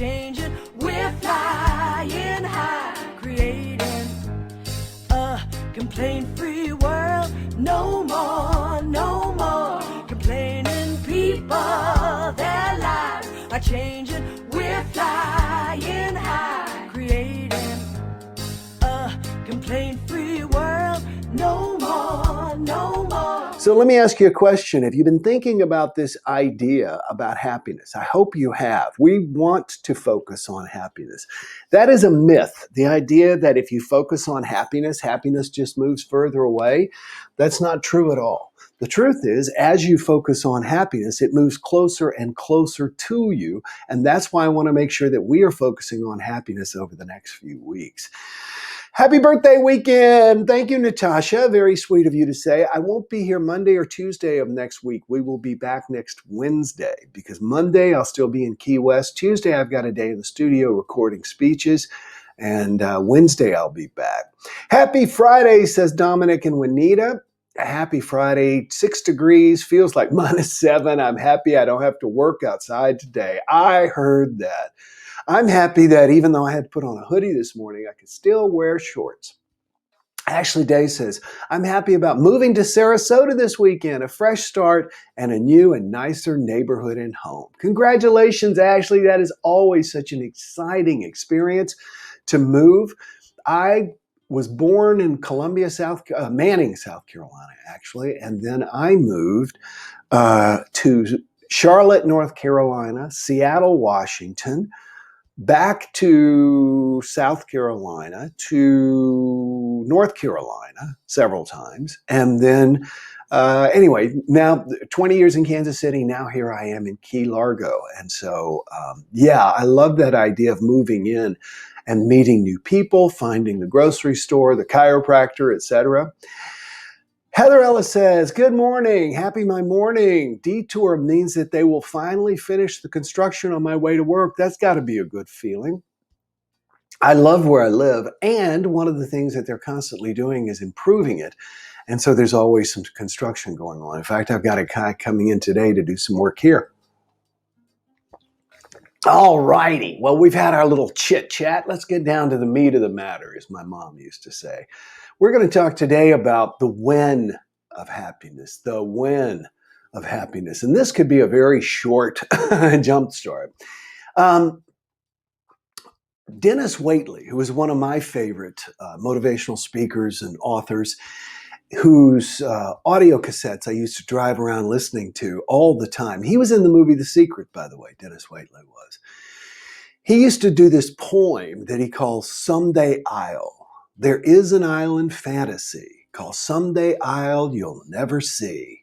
changing. We're flying high, creating a complaint-free world. No more, no more complaining. People, their lives are changing. We're flying high, creating a complaint-free world. No more, no more. So let me ask you a question. Have you been thinking about this idea about happiness? I hope you have. We want to focus on happiness. That is a myth. The idea that if you focus on happiness, happiness just moves further away. That's not true at all. The truth is, as you focus on happiness, it moves closer and closer to you. And that's why I want to make sure that we are focusing on happiness over the next few weeks. Happy birthday weekend. Thank you, Natasha. Very sweet of you to say. I won't be here Monday or Tuesday of next week. We will be back next Wednesday because Monday I'll still be in Key West. Tuesday I've got a day in the studio recording speeches. And Wednesday I'll be back. Happy Friday, says Dominic and Juanita. Happy Friday. 6 degrees. Feels like -7. I'm happy I don't have to work outside today. I heard that. I'm happy that even though I had to put on a hoodie this morning, I could still wear shorts. Ashley Day says, I'm happy about moving to Sarasota this weekend, a fresh start and a new and nicer neighborhood and home. Congratulations, Ashley. That is always such an exciting experience to move. I was born in Manning, South Carolina, actually, and then I moved to Charlotte, North Carolina, Seattle, Washington, back to South Carolina, to North Carolina several times. And then, anyway, now 20 years in Kansas City, now here I am in Key Largo. And so, I love that idea of moving in and meeting new people, finding the grocery store, the chiropractor, etc. Heather Ellis says, good morning. Happy my morning. Detour means that they will finally finish the construction on my way to work. That's got to be a good feeling. I love where I live. And one of the things that they're constantly doing is improving it. And so there's always some construction going on. In fact, I've got a guy coming in today to do some work here. All righty. Well, we've had our little chit chat. Let's get down to the meat of the matter, as my mom used to say. We're going to talk today about the when of happiness, the when of happiness. And this could be a very short jump start. Denis Whately, who is one of my favorite motivational speakers and authors, whose audio cassettes I used to drive around listening to all the time. He was in the movie The Secret, by the way, Denis Whately was. He used to do this poem that he calls Someday I'll. There is an island fantasy called Someday I'll You'll Never See.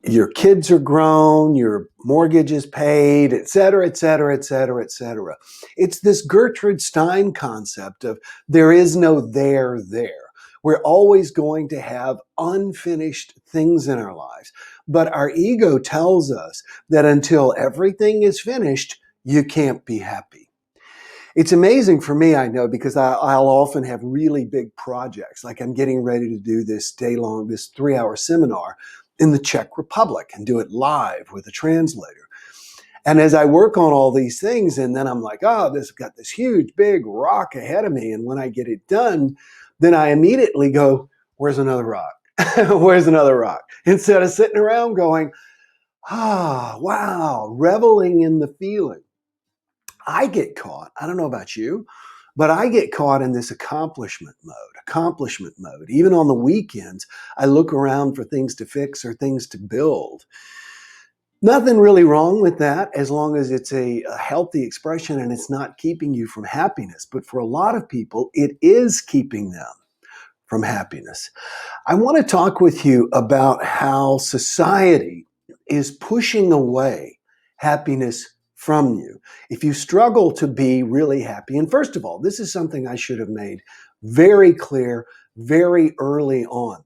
Your kids are grown, your mortgage is paid, et cetera, et cetera, et cetera, et cetera. It's this Gertrude Stein concept of there is no there. We're always going to have unfinished things in our lives. But our ego tells us that until everything is finished, you can't be happy. It's amazing for me, I know, because I'll often have really big projects. Like I'm getting ready to do this 3-hour seminar in the Czech Republic and do it live with a translator. And as I work on all these things, and then I'm like, this got this huge, big rock ahead of me. And when I get it done, then I immediately go, where's another rock? Where's another rock? Instead of sitting around going, wow, reveling in the feeling. I get caught, I don't know about you, but I get caught in this accomplishment mode. Even on the weekends, I look around for things to fix or things to build. Nothing really wrong with that as long as it's a healthy expression and it's not keeping you from happiness. But for a lot of people, it is keeping them from happiness. I want to talk with you about how society is pushing away happiness from you. If you struggle to be really happy, and first of all, this is something I should have made very clear very early on.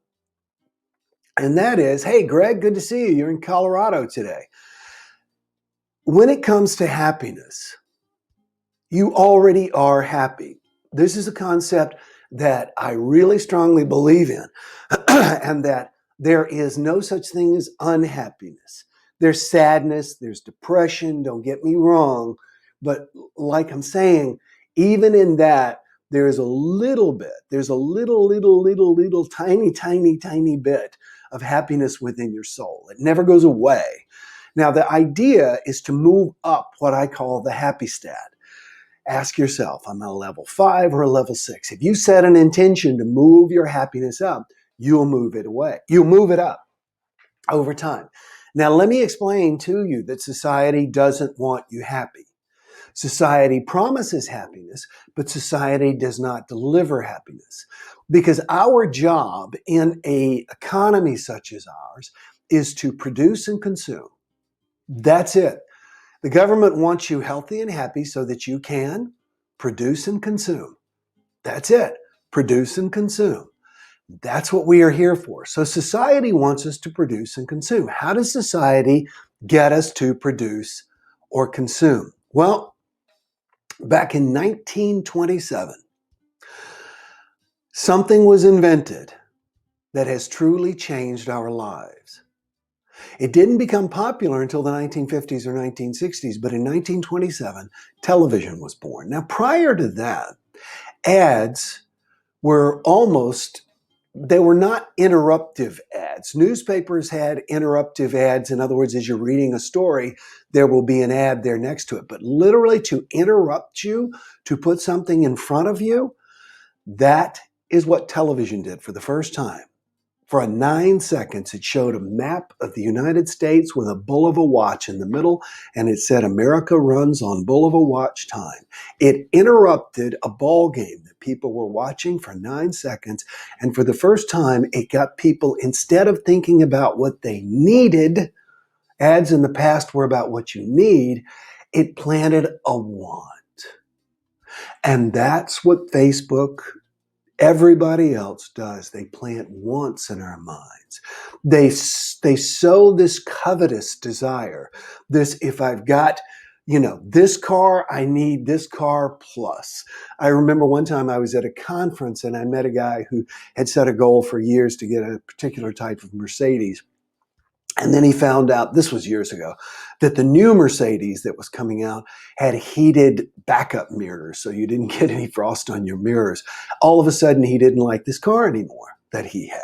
And that is, hey, Greg, good to see you. You're in Colorado today. When it comes to happiness, you already are happy. This is a concept that I really strongly believe in, and that there is no such thing as unhappiness. There's sadness, there's depression, don't get me wrong, But like I'm saying, even in that, there's a little, tiny bit of happiness within your soul. It never goes away. Now, the idea is to move up what I call the happy stat. Ask yourself, I'm a level 5 or a level 6. If you set an intention to move your happiness up, you'll move it away. You'll move it up over time. Now, let me explain to you that society doesn't want you happy. Society promises happiness, but society does not deliver happiness. Because our job in an economy such as ours is to produce and consume. That's it. The government wants you healthy and happy so that you can produce and consume. That's it. Produce and consume. That's what we are here for. So society wants us to produce and consume. How does society get us to produce or consume? Well, back in 1927, something was invented that has truly changed our lives. It didn't become popular until the 1950s or 1960s, but in 1927, television was born. Now, prior to that, ads were they were not interruptive ads. Newspapers had interruptive ads. In other words, as you're reading a story, there will be an ad there next to it. But literally to interrupt you, to put something in front of you, that is what television did for the first time. For 9 seconds, it showed a map of the United States with a bull of a watch in the middle, and it said, America runs on bull of a watch time. It interrupted a ball game that people were watching for 9 seconds, and for the first time, it got people, instead of thinking about what they needed, ads in the past were about what you need, it planted a want. And that's what Facebook, everybody else does. They plant wants in our minds. They sow this covetous desire. This, if I've got, this car, I need this car plus. I remember one time I was at a conference and I met a guy who had set a goal for years to get a particular type of Mercedes. And then he found out, this was years ago, that the new Mercedes that was coming out had heated backup mirrors, so you didn't get any frost on your mirrors. All of a sudden, he didn't like this car anymore that he had.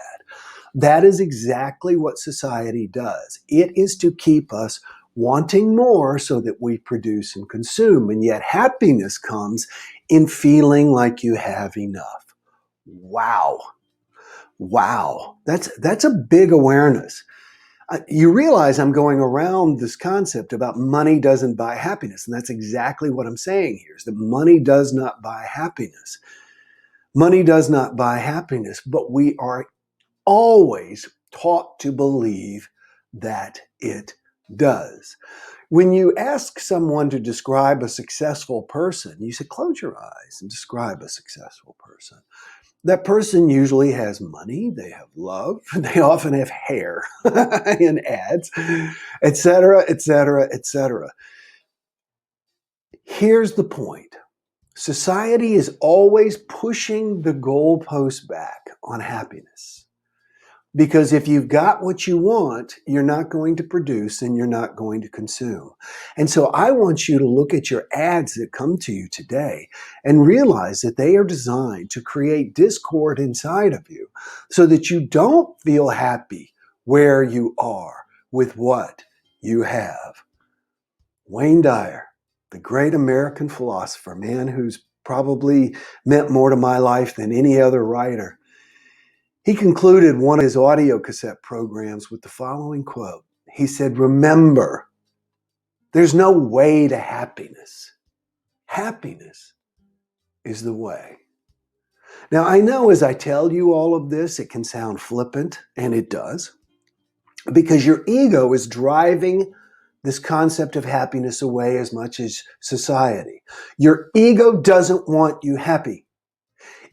That is exactly what society does. It is to keep us wanting more so that we produce and consume. And yet happiness comes in feeling like you have enough. Wow. That's a big awareness. You realize I'm going around this concept about money doesn't buy happiness. And that's exactly what I'm saying here, is that money does not buy happiness. Money does not buy happiness, but we are always taught to believe that it does. When you ask someone to describe a successful person, you say, close your eyes and describe a successful person. That person usually has money, they have love, they often have hair in ads, etc., etc., etc. Here's the point. Society is always pushing the goalpost back on happiness. Because if you've got what you want, you're not going to produce and you're not going to consume. And so I want you to look at your ads that come to you today and realize that they are designed to create discord inside of you so that you don't feel happy where you are with what you have. Wayne Dyer, the great American philosopher, man who's probably meant more to my life than any other writer, he concluded one of his audio cassette programs with the following quote. He said, remember, there's no way to happiness. Happiness is the way. Now, I know as I tell you all of this, it can sound flippant, and it does, because your ego is driving this concept of happiness away as much as society. Your ego doesn't want you happy.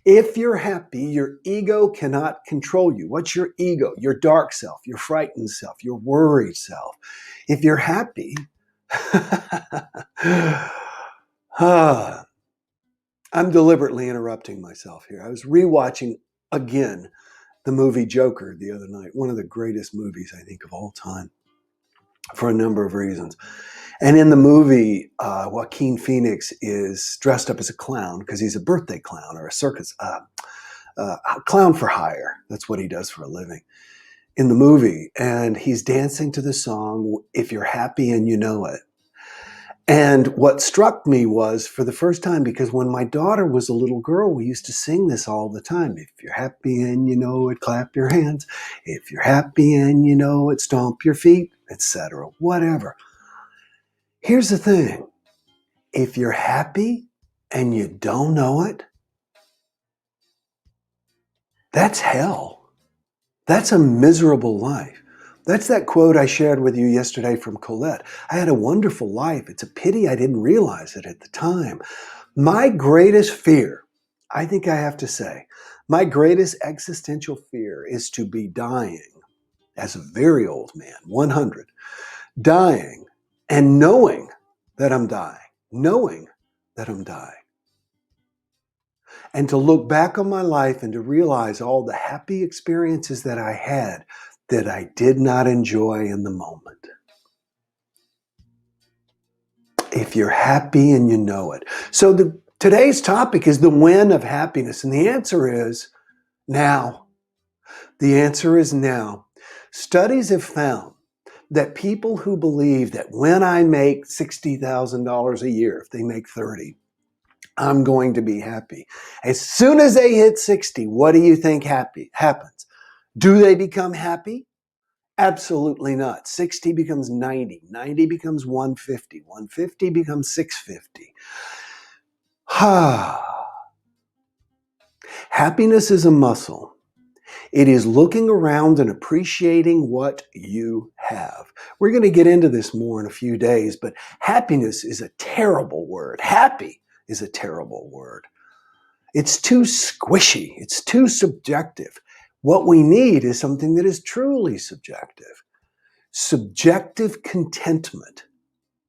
If you're happy, your ego cannot control you. What's your ego? Your dark self, your frightened self, your worried self. If you're happy, I'm deliberately interrupting myself here. I was rewatching again the movie Joker the other night, one of the greatest movies I think of all time. for a number of reasons. And in the movie, Joaquin Phoenix is dressed up as a clown because he's a birthday clown or a circus clown for hire. That's what he does for a living in the movie. And he's dancing to the song, If You're Happy and You Know It. And what struck me was, for the first time, because when my daughter was a little girl, we used to sing this all the time. If you're happy and you know it, clap your hands. If you're happy and you know it, stomp your feet, etc. Whatever. Here's the thing. If you're happy and you don't know it, that's hell. That's a miserable life. That's that quote I shared with you yesterday from Colette. I had a wonderful life. It's a pity I didn't realize it at the time. My greatest fear, I think I have to say, my greatest existential fear is to be dying as a very old man, 100, dying and knowing that I'm dying, knowing that I'm dying. And to look back on my life and to realize all the happy experiences that I had that I did not enjoy in the moment. If you're happy and you know it. So today's topic is the when of happiness. And the answer is now. The answer is now. Studies have found that people who believe that when I make $60,000 a year, if they make 30, I'm going to be happy. As soon as they hit 60, what do you think happens? Do they become happy? Absolutely not. 60 becomes 90. 90 becomes 150. 150 becomes 650. Happiness is a muscle. It is looking around and appreciating what you have. We're going to get into this more in a few days, but happiness is a terrible word. Happy is a terrible word. It's too squishy. It's too subjective. What we need is something that is truly subjective. Subjective contentment.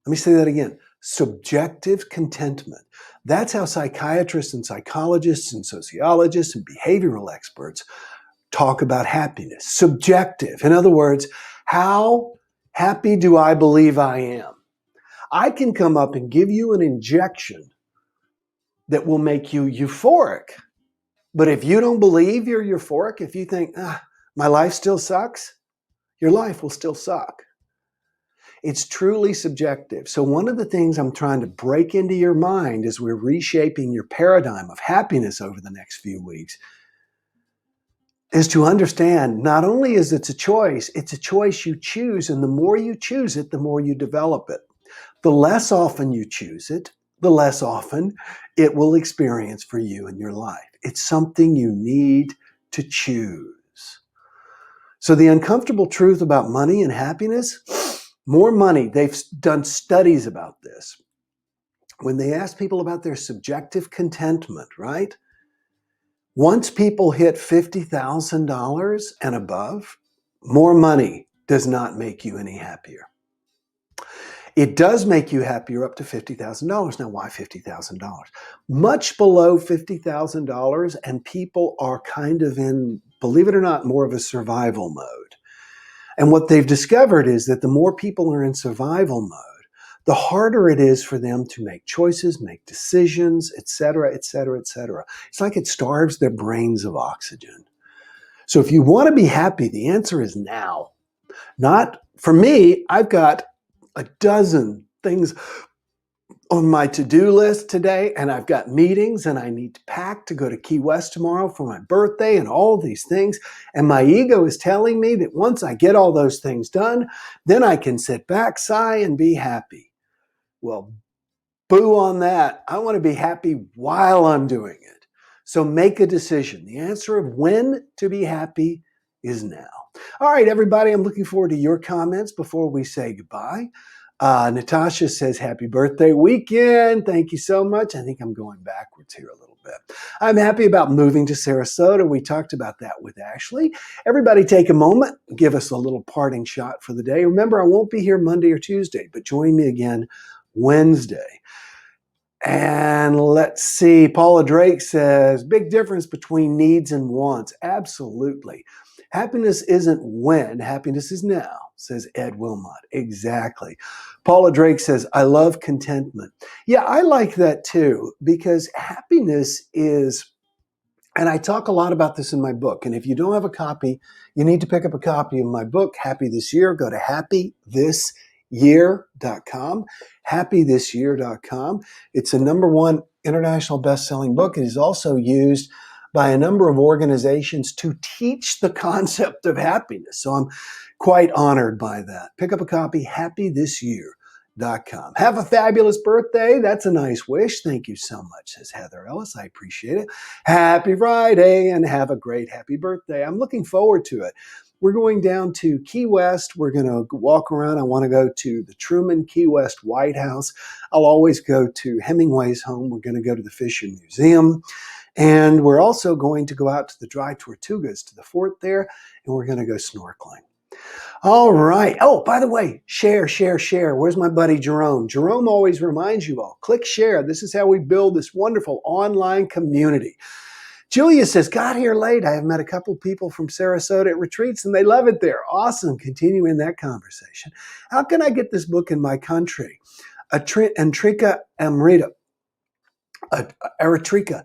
Let me say that again. Subjective contentment. That's how psychiatrists and psychologists and sociologists and behavioral experts talk about happiness. Subjective. In other words, how happy do I believe I am? I can come up and give you an injection that will make you euphoric. But if you don't believe you're euphoric, if you think, my life still sucks, your life will still suck. It's truly subjective. So one of the things I'm trying to break into your mind as we're reshaping your paradigm of happiness over the next few weeks is to understand not only is it's a choice you choose. And the more you choose it, the more you develop it. The less often you choose it, the less often it will experience for you in your life. It's something you need to choose. So the uncomfortable truth about money and happiness, more money, they've done studies about this. When they ask people about their subjective contentment, right? Once people hit $50,000 and above, more money does not make you any happier. It does make you happier up to $50,000. Now, why $50,000? Much below $50,000, and people are kind of in, believe it or not, more of a survival mode. And what they've discovered is that the more people are in survival mode, the harder it is for them to make choices, make decisions, et cetera, et cetera, et cetera. It's like it starves their brains of oxygen. So if you want to be happy, the answer is now. Not for me, I've got a dozen things on my to-do list today, and I've got meetings, and I need to pack to go to Key West tomorrow for my birthday and all these things. And my ego is telling me that once I get all those things done, then I can sit back, sigh, and be happy. Well, boo on that. I want to be happy while I'm doing it. So make a decision. The answer of when to be happy is now. All right, everybody, I'm looking forward to your comments before we say goodbye. Natasha says, happy birthday weekend. Thank you so much. I think I'm going backwards here a little bit. I'm happy about moving to Sarasota. We talked about that with Ashley. Everybody take a moment, give us a little parting shot for the day. Remember, I won't be here Monday or Tuesday, but join me again Wednesday. And let's see, Paula Drake says, big difference between needs and wants. Absolutely. Happiness isn't when, happiness is now, says Ed Wilmot. Exactly. Paula Drake says, I love contentment. Yeah, I like that too, because happiness is, and I talk a lot about this in my book. And if you don't have a copy, you need to pick up a copy of my book, Happy This Year. Go to happythisyear.com, happythisyear.com. It's a #1 international best-selling book. It is also used by a number of organizations to teach the concept of happiness. So I'm quite honored by that. Pick up a copy, happythisyear.com. Have a fabulous birthday. That's a nice wish. Thank you so much, says Heather Ellis. I appreciate it. Happy Friday and have a great happy birthday. I'm looking forward to it. We're going down to Key West. We're going to walk around. I want to go to the Truman Key West White House. I'll always go to Hemingway's home. We're going to go to the Fisher Museum. And we're also going to go out to the Dry Tortugas, to the fort there, and we're going to go snorkeling. All right. Oh, by the way, share. Where's my buddy Jerome? Jerome always reminds you all, click share. This is how we build this wonderful online community. Julia says, got here late. I have met a couple people from Sarasota at retreats and they love it there. Awesome. Continuing that conversation. How can I get this book in my country? Antrika Amrita. Eritrea.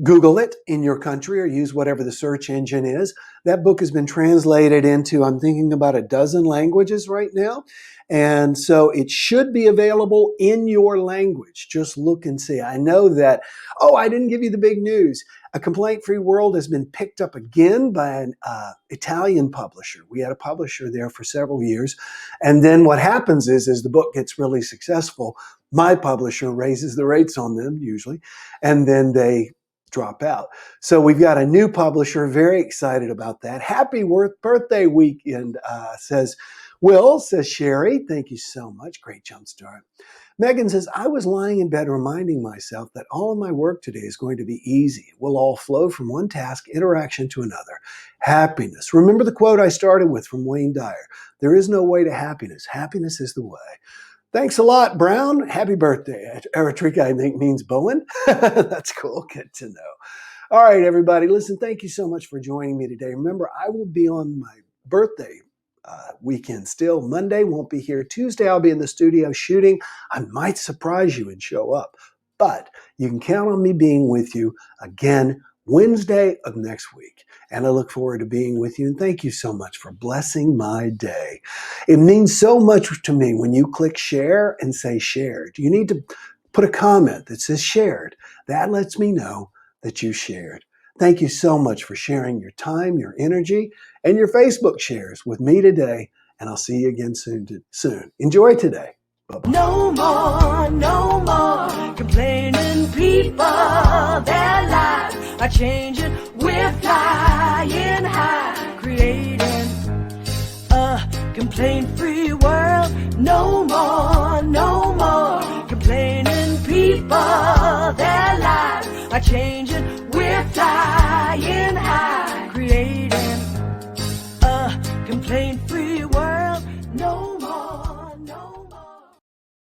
Google it in your country or use whatever the search engine is. That book has been translated into, I'm thinking, about a dozen languages right now. And so it should be available in your language. Just look and see. I know that, I didn't give you the big news. A Complaint-Free World has been picked up again by an Italian publisher. We had a publisher there for several years. And then what happens is, as the book gets really successful, my publisher raises the rates on them usually, and then they drop out. So we've got a new publisher, very excited about that. Happy birthday weekend, says Will, says Sherry. Thank you so much. Great jump start. Megan says, I was lying in bed reminding myself that all of my work today is going to be easy. It will all flow from one task, interaction to another. Happiness. Remember the quote I started with from Wayne Dyer. There is no way to happiness. Happiness is the way. Thanks a lot, Brown. Happy birthday. Eritrea, I think, means Bowen. That's cool. Good to know. All right, everybody. Listen, thank you so much for joining me today. Remember, I will be on my birthday weekend still. Monday, won't be here. Tuesday, I'll be in the studio shooting. I might surprise you and show up. But you can count on me being with you again Wednesday of next week. And I look forward to being with you. And thank you so much for blessing my day. It means so much to me when you click share and say shared. You need to put a comment that says shared. That lets me know that you shared. Thank you so much for sharing your time, your energy, and your Facebook shares with me today. And I'll see you again soon. Enjoy today. Bye-bye. No more complaining people. Their lives are changing. We're flying high, creating a complaint-free world. No more complaining people. Their lives are changing. We're flying.